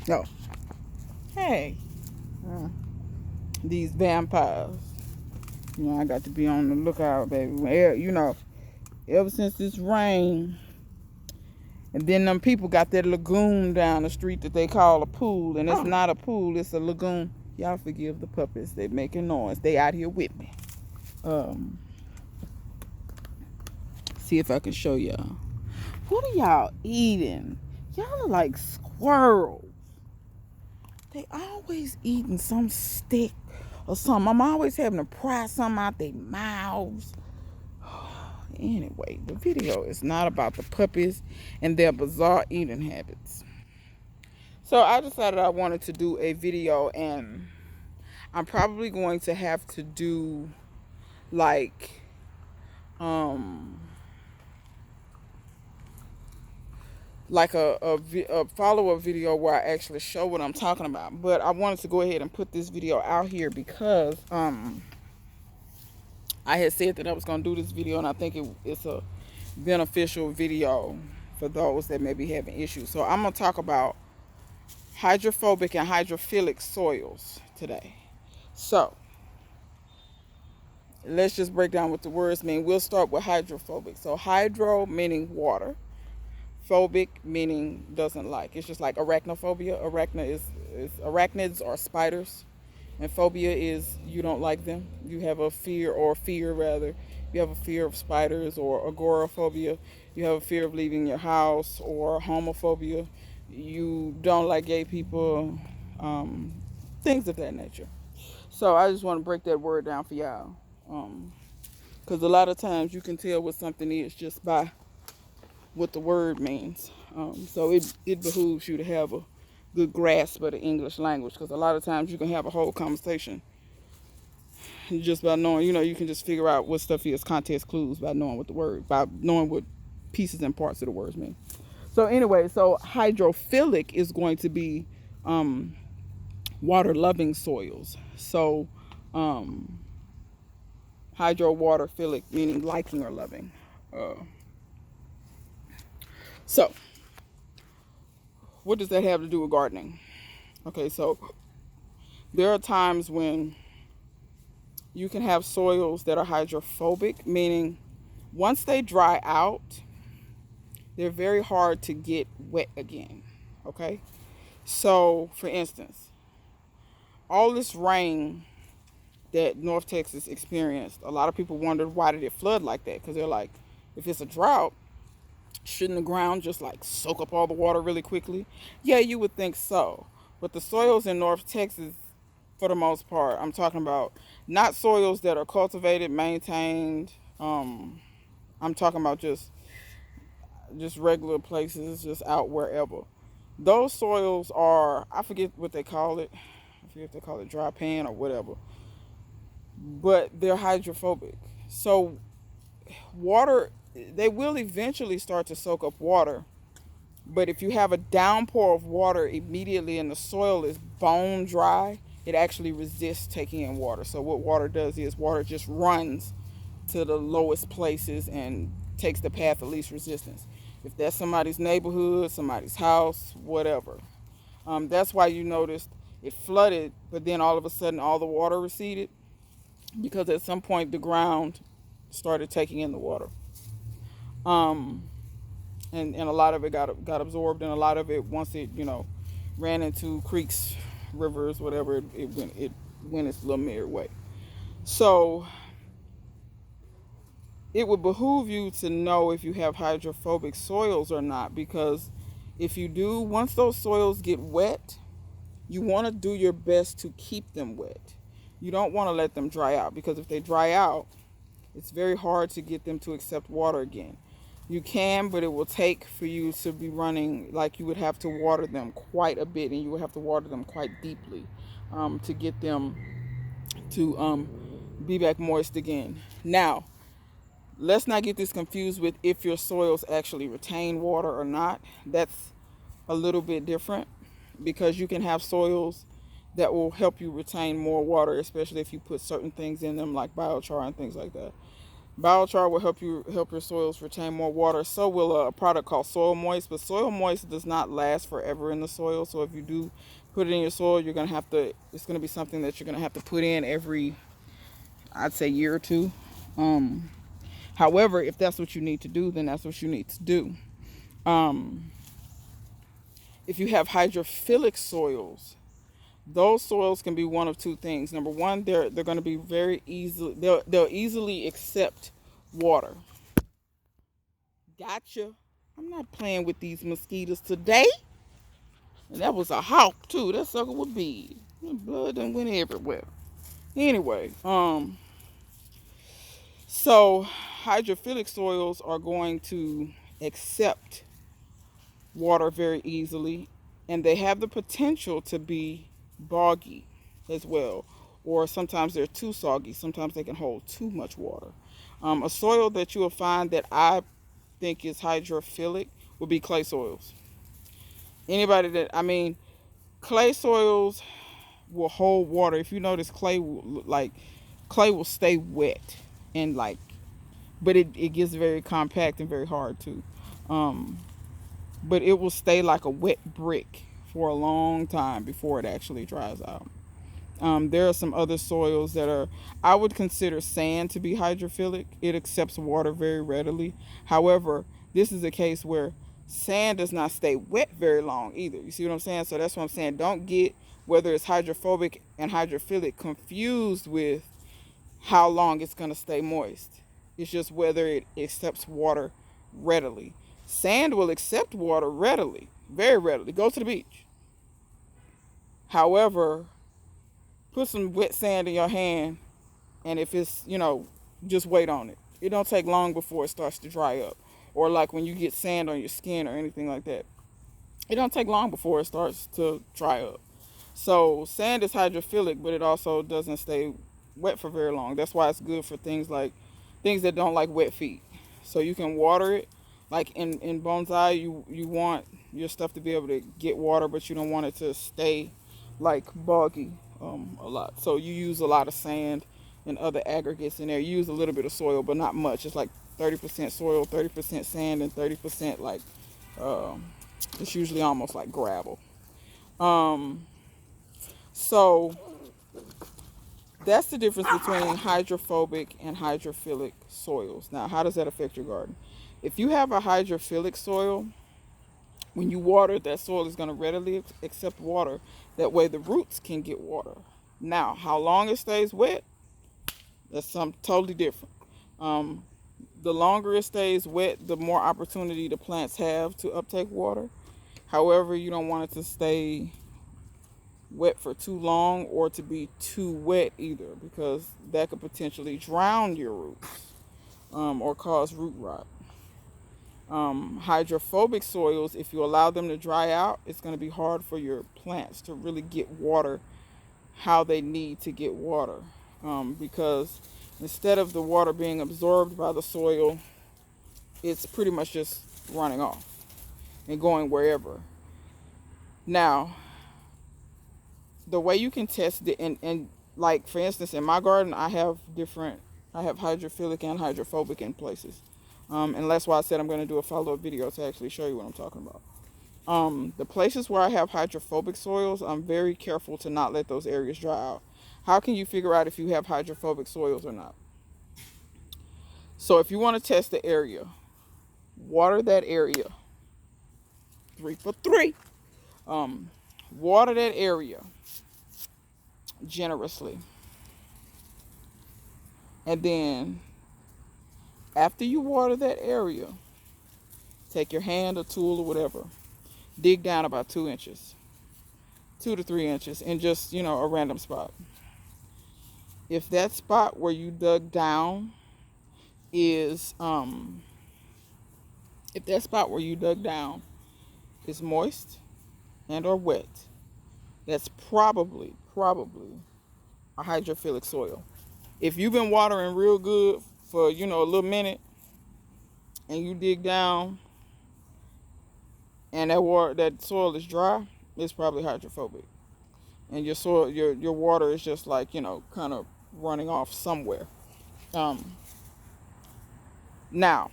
Oh, hey. Uh, these vampires. I got to be on the lookout, baby. Ever since this rain, and then them people got that lagoon down the street that they call a pool, and it's not a pool, it's a lagoon. Y'all forgive the puppets. They making noise. They out here with me. Um, see if I can show y'all. What are y'all eating? Y'all are like squirrels. They always eating some stick or something. I'm always having to pry something out their mouths. Anyway, the video is not about the puppies and their bizarre eating habits. So I decided I wanted to do a video, and I'm probably going to have to do like a follow-up video where I actually show what I'm talking about. But I wanted to go ahead and put this video out here because I had said that I was going to do this video, and I think it's a beneficial video for those that may be having issues. So I'm going to talk about hydrophobic and hydrophilic soils today. So let's just break down what the words mean. We'll start with hydrophobic. So hydro meaning water, phobic meaning doesn't like. It's just like arachnophobia. Arachnids are spiders, and phobia is you don't like them. You have a fear, or fear rather. You have a fear of spiders, or agoraphobia. You have a fear of leaving your house, or homophobia. You don't like gay people, things of that nature. So I just want to break that word down for y'all, because a lot of times you can tell what something is just by what the word means. So it behooves you to have a good grasp of the English language, because a lot of times you can have a whole conversation just by knowing, you can just figure out what stuff is context clues by knowing by knowing what pieces and parts of the words mean. So anyway, so hydrophilic is going to be water loving soils. So hydro, water, philic meaning liking or loving. So what does that have to do with gardening? Okay, so there are times when you can have soils that are hydrophobic, meaning once they dry out, they're very hard to get wet again. Okay, so for instance, all this rain that North Texas experienced, a lot of people wondered, why did it flood like that? Because they're like, if it's a drought, shouldn't the ground just like soak up all the water really quickly? Yeah, you would think so. But the soils in North Texas, for the most part, I'm talking about not soils that are cultivated, maintained. I'm talking about just regular places, just out wherever. Those soils are, I forget what they call it. I forget if they call it dry pan or whatever. But they're hydrophobic. So water, they will eventually start to soak up water. But if you have a downpour of water immediately and the soil is bone dry, it actually resists taking in water. So what water does is water just runs to the lowest places and takes the path of least resistance. If that's somebody's neighborhood, somebody's house, whatever. That's why you noticed it flooded, but then all of a sudden all the water receded, because at some point the ground started taking in the water. And a lot of it got absorbed, and a lot of it, once it ran into creeks, rivers, whatever, it went its little merry way. So it would behoove you to know if you have hydrophobic soils or not, because if you do, once those soils get wet, you want to do your best to keep them wet. You don't want to let them dry out, because if they dry out, it's very hard to get them to accept water again. You can, but it will take for you to be running, like you would have to water them quite a bit, and you would have to water them quite deeply to get them to be back moist again. Now, let's not get this confused with if your soils actually retain water or not. That's a little bit different, because you can have soils that will help you retain more water, especially if you put certain things in them like biochar and things like that. Biochar will help your soils retain more water. So will a product called Soil Moist, but Soil Moist does not last forever in the soil. So if you do put it in your soil, you're gonna have to. It's gonna be something that you're gonna have to put in every, I'd say, year or two. However, if that's what you need to do, then that's what you need to do. Um, if you have hydrophilic soils, those soils can be one of two things. Number one, they're going to be very easily they'll easily accept water. Gotcha. I'm not playing with these mosquitoes today. And that was a hawk too. That sucker was big. Blood done went everywhere. Anyway, so hydrophilic soils are going to accept water very easily, and they have the potential to be boggy as well, or sometimes they're too soggy. Sometimes they can hold too much water. A soil that you will find that I think is hydrophilic would be clay soils. Anybody that, I mean, clay soils will hold water. If you notice, clay will stay wet and but it gets very compact and very hard too. But it will stay like a wet brick for a long time before it actually dries out. There are some other soils that are, I would consider sand to be hydrophilic. It accepts water very readily. However, this is a case where sand does not stay wet very long either. You see what I'm saying? So that's what I'm saying. Don't get whether it's hydrophobic and hydrophilic confused with how long it's going to stay moist. It's just whether it accepts water readily. Sand will accept water readily, very readily. Go to the beach. However, put some wet sand in your hand, and if it's, just wait on it. It don't take long before it starts to dry up. Or like when you get sand on your skin or anything like that, it don't take long before it starts to dry up. So sand is hydrophilic, but it also doesn't stay wet for very long. That's why it's good for things that don't like wet feet. So you can water it. Like in bonsai, you want your stuff to be able to get water, but you don't want it to stay like boggy a lot. So you use a lot of sand and other aggregates in there. You use a little bit of soil, but not much. It's like 30% soil, 30% sand, and 30% it's usually almost like gravel. So that's the difference between hydrophobic and hydrophilic soils. Now, how does that affect your garden? If you have a hydrophilic soil, when you water, that soil is going to readily accept water. That way the roots can get water. Now, how long it stays wet, that's something totally different. The longer it stays wet, the more opportunity the plants have to uptake water. However, you don't want it to stay wet for too long or to be too wet either, because that could potentially drown your roots or cause root rot. Hydrophobic soils, if you allow them to dry out, it's going to be hard for your plants to really get water how they need to get water, because instead of the water being absorbed by the soil, it's pretty much just running off and going wherever. Now, the way you can test it, and like for instance in my garden, I have hydrophilic and hydrophobic in places. And that's why I said I'm going to do a follow-up video to actually show you what I'm talking about. The places where I have hydrophobic soils, I'm very careful to not let those areas dry out. How can you figure out if you have hydrophobic soils or not? So if you want to test the area, water that area. 3 for 3. Water that area generously. And then after you water that area, take your hand or tool or whatever, dig down about 2 inches, 2 to 3 inches in just, a random spot. If that spot where you dug down is moist and or wet, that's probably a hydrophilic soil. If you've been watering real good for, a little minute, and you dig down and that soil is dry, it's probably hydrophobic. And your soil, your water is just kind of running off somewhere. Now,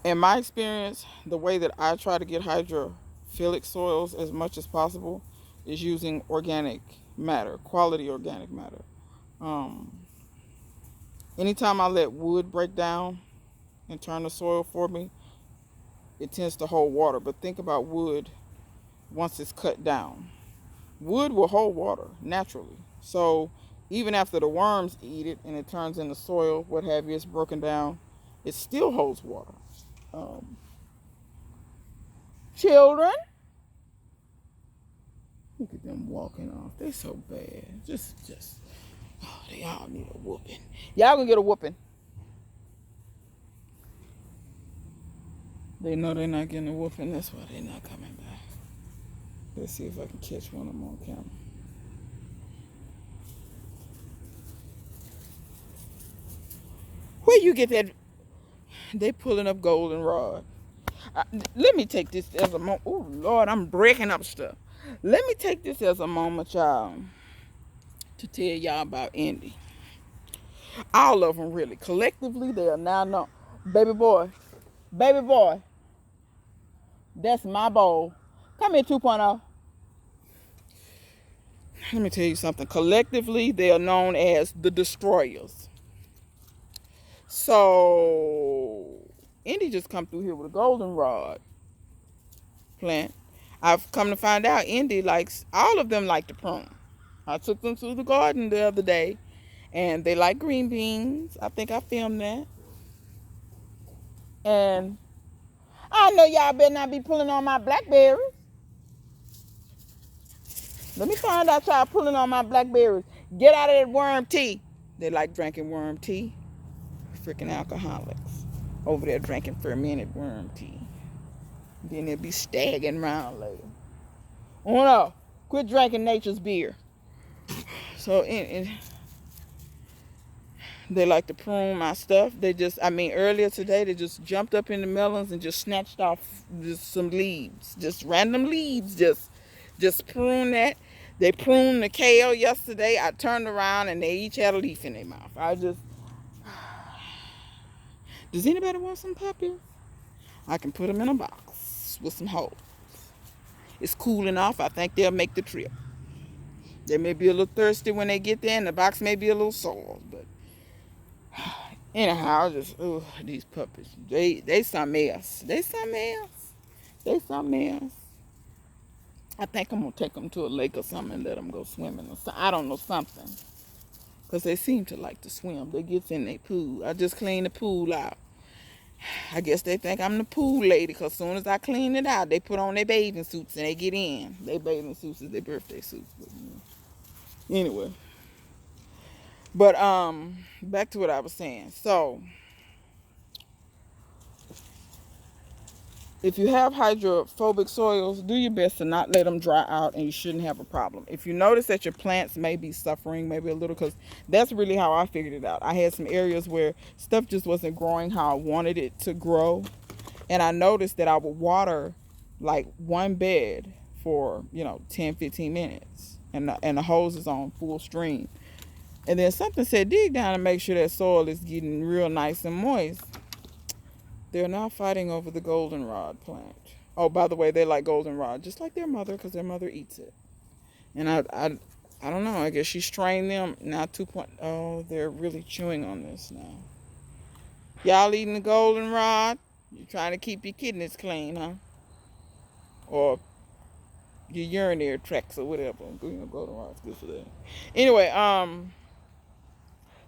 in my experience, the way that I try to get hydrophilic soils as much as possible is using organic matter, quality organic matter. Um, Anytime I let wood break down and turn the soil for me, it tends to hold water. But think about wood once it's cut down. Wood will hold water naturally. So even after the worms eat it and it turns into soil, what have you, it's broken down, it still holds water. Um, Children, look at them walking off. They so bad. Oh, they all need a whooping. Y'all gonna get a whooping. They know they're not getting a whooping. That's why they're not coming back. Let's see if I can catch one of them on camera. Where you get that? They pulling up goldenrod. Let me take this as a moment. Oh, Lord, I'm breaking up stuff. Let me take this as a moment, y'all, to tell y'all about Indy. All of them, really. Collectively, they are now known. Baby boy, that's my bowl. Come here, 2.0. Let me tell you something. Collectively, they are known as the destroyers. So, Indy just come through here with a goldenrod plant. I've come to find out Indy likes, all of them like to prune. I took them to the garden the other day, and they like green beans. I think I filmed that. And I know y'all better not be pulling on my blackberries. Let me find out y'all pulling on my blackberries. Get out of that worm tea. They like drinking worm tea. Freaking alcoholics. Over there drinking fermented worm tea. Then they'll be staggering around later. Oh no, quit drinking nature's beer. So they like to prune my stuff. Earlier today, they just jumped up in the melons and just snatched off just some leaves. Just random leaves. Just prune that. They pruned the kale yesterday. I turned around and they each had a leaf in their mouth. Does anybody want some puppies? I can put them in a box with some holes. It's cooling off. I think they'll make the trip. They may be a little thirsty when they get there, and the box may be a little sore. But anyhow, these puppies. They something else. They something else. I think I'm gonna take them to a lake or something and let them go swimming or something. I don't know, something. Because they seem to like to swim. They get in their pool. I just cleaned the pool out. I guess they think I'm the pool lady, because as soon as I clean it out, they put on their bathing suits and they get in. Their bathing suits is their birthday suits. Anyway. But back to what I was saying. So, if you have hydrophobic soils, do your best to not let them dry out, and you shouldn't have a problem. If you notice that your plants may be suffering maybe a little, because that's really how I figured it out. I had some areas where stuff just wasn't growing how I wanted it to grow, and I noticed that I would water like one bed for 10-15 minutes, and the hose is on full stream, and then something said dig down and make sure that soil is getting real nice and moist. They're now fighting over the goldenrod plant. Oh, by the way, they like goldenrod just like their mother, because their mother eats it. And I don't know. I guess she's trained them. Now 2.0, they're really chewing on this now. Y'all eating the goldenrod? You're trying to keep your kidneys clean, huh? Or your urinary tracts or whatever. Goldenrod's good for that. Anyway,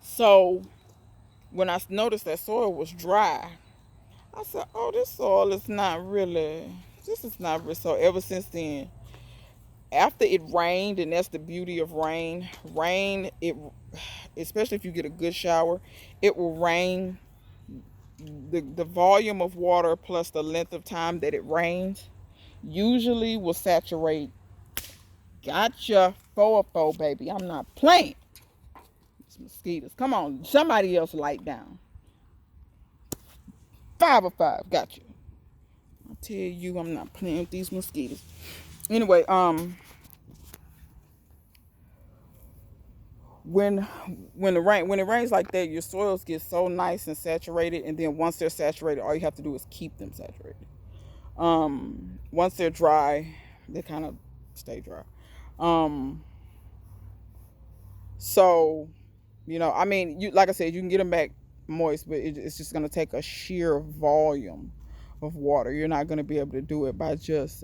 so when I noticed that soil was dry, I said, oh, this is not really. So ever since then, after it rained, and that's the beauty of rain, especially if you get a good shower, it will rain. The volume of water plus the length of time that it rains usually will saturate. Gotcha, 4 baby. I'm not playing. It's mosquitoes. Come on, somebody else light down. 5. Gotcha. I tell you, I'm not playing with these mosquitoes. Anyway, when when it rains like that, your soils get so nice and saturated, and then once they're saturated, all you have to do is keep them saturated. Once they're dry, they kind of stay dry. Um, so I mean, you like I said, you can get them back moist, but it's just going to take a sheer volume of water. You're not going to be able to do it by just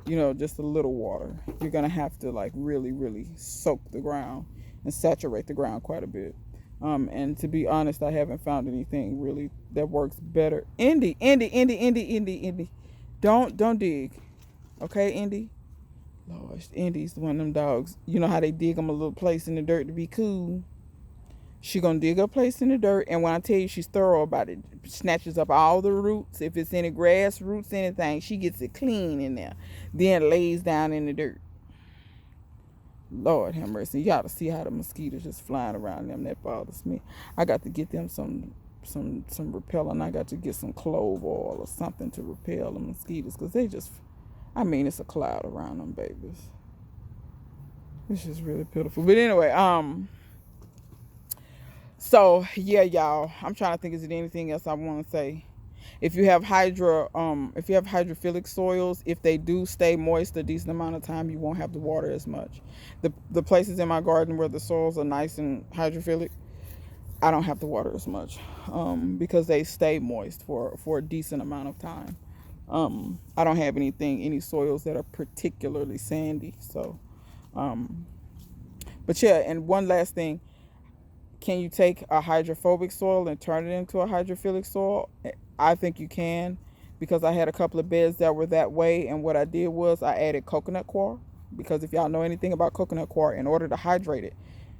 just a little water. You're going to have to like really, really soak the ground and saturate the ground quite a bit. And to be honest, I haven't found anything really that works better. Indy. Don't dig. Okay, Indy? Lord, Indy's one of them dogs. You know how they dig them a little place in the dirt to be cool? She gonna dig a place in the dirt, and when I tell you she's thorough about it, snatches up all the roots. If it's any grass, roots, anything, she gets it clean in there. Then lays down in the dirt. Lord have mercy. You ought to see how the mosquitoes just flying around them. That bothers me. I got to get them some repellent. I got to get some clove oil or something to repel the mosquitoes, because they just, it's a cloud around them babies. It's just really pitiful. But anyway, so yeah, y'all, I'm trying to think, is there anything else I want to say? If you have hydrophilic soils, if they do stay moist a decent amount of time, you won't have to water as much. The places in my garden where the soils are nice and hydrophilic, I don't have to water as much, because they stay moist for a decent amount of time. I don't have any soils that are particularly sandy. So, but yeah, and one last thing. Can you take a hydrophobic soil and turn it into a hydrophilic soil? I think you can, because I had a couple of beds that were that way, and what I did was I added coconut coir, because if y'all know anything about coconut coir, in order to hydrate it,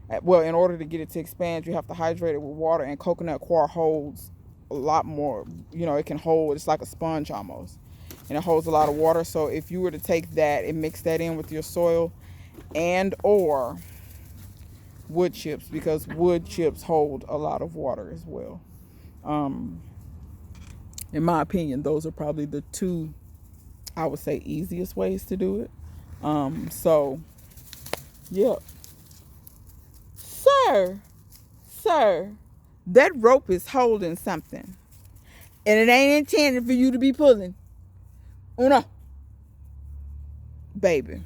in order to get it to expand, you have to hydrate it with water, and coconut coir holds a lot more. It can hold, it's like a sponge almost, and it holds a lot of water. So if you were to take that and mix that in with your soil, and or wood chips, because wood chips hold a lot of water as well. In my opinion, those are probably the two, I would say, easiest ways to do it. So, yeah. Sir, that rope is holding something, and it ain't intended for you to be pulling. Oh no, baby.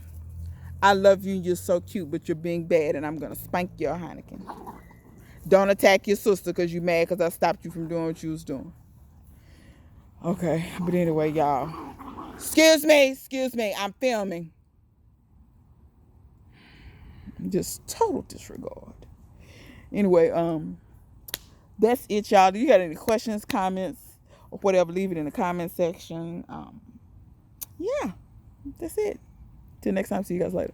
I love you and you're so cute, but you're being bad, and I'm going to spank your Heineken. Don't attack your sister because you're mad because I stopped you from doing what you was doing. Okay, but anyway, y'all. Excuse me, I'm filming. Just total disregard. Anyway, that's it, y'all. Do you got any questions, comments, or whatever? Leave it in the comment section. Yeah, that's it. Till next time, see you guys later.